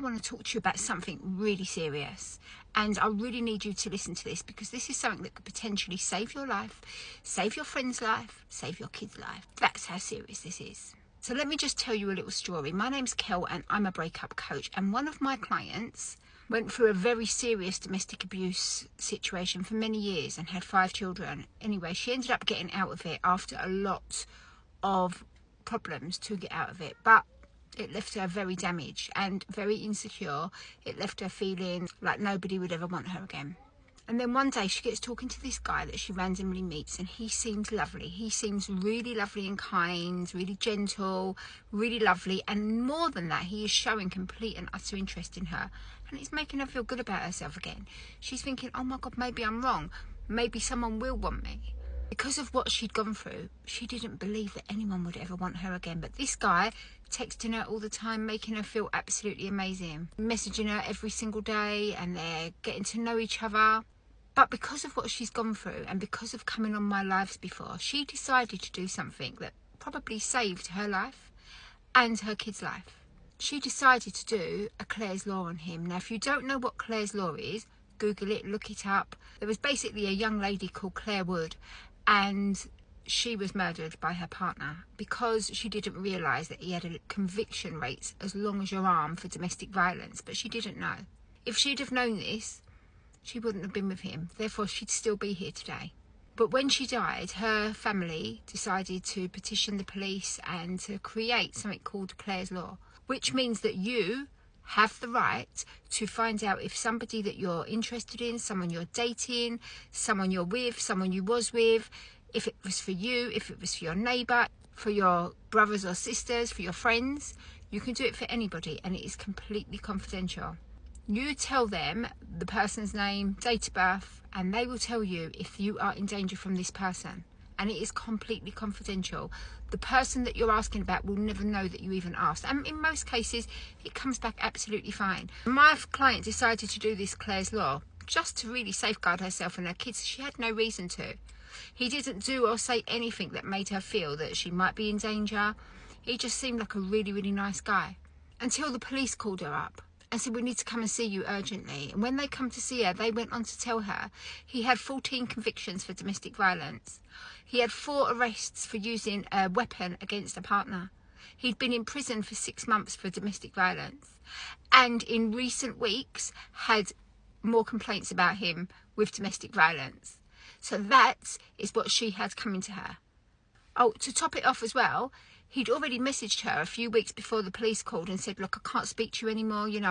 I want to talk to you about something really serious, and I really need you to listen to this, because this is something that could potentially save your life, save your friend's life, save your kid's life. That's how serious this is. So let me just tell you a little story. My name's Kel and I'm a breakup coach, and one of my clients went through a very serious domestic abuse situation for many years and had 5 children. Anyway, she ended up getting out of it after a lot of problems to get out of it, but it left her very damaged and very insecure. It left her feeling like nobody would ever want her again. And then one day she gets talking to this guy that she randomly meets, and he seems lovely. He seems really lovely and kind, really gentle, really lovely. And more than that, he is showing complete and utter interest in her. And it's making her feel good about herself again. She's thinking, oh my God, maybe I'm wrong. Maybe someone will want me. Because of what she'd gone through, she didn't believe that anyone would ever want her again. But this guy, texting her all the time, making her feel absolutely amazing, messaging her every single day, and they're getting to know each other. But because of what she's gone through, and because of coming on my lives before, she decided to do something that probably saved her life and her kid's life. She decided to do a Clare's Law on him. Now, if you don't know what Clare's Law is, Google it, look it up. There was basically a young lady called Claire Wood, and she was murdered by her partner because she didn't realise that he had a conviction rate as long as your arm for domestic violence, but she didn't know. If she'd have known this, she wouldn't have been with him, therefore she'd still be here today. But when she died, her family decided to petition the police and to create something called Clare's Law, which means that you have the right to find out if somebody that you're interested in, someone you're dating, someone you're with, someone you was with, if it was for you, if it was for your neighbour, for your brothers or sisters, for your friends, you can do it for anybody, and it is completely confidential. You tell them the person's name, date of birth, and they will tell you if you are in danger from this person. And it is completely confidential. The person that you're asking about will never know that you even asked. And in most cases, it comes back absolutely fine. My client decided to do this Clare's Law just to really safeguard herself and her kids. She had no reason to. He didn't do or say anything that made her feel that she might be in danger. He just seemed like a really, really nice guy. Until the police called her up and said, we need to come and see you urgently. And when they come to see her, they went on to tell her he had 14 convictions for domestic violence. He had 4 arrests for using a weapon against a partner. He'd been in prison for 6 months for domestic violence. And in recent weeks, had more complaints about him with domestic violence. So that is what she had coming to her. Oh, to top it off as well, he'd already messaged her a few weeks before the police called and said, look, I can't speak to you anymore, you know,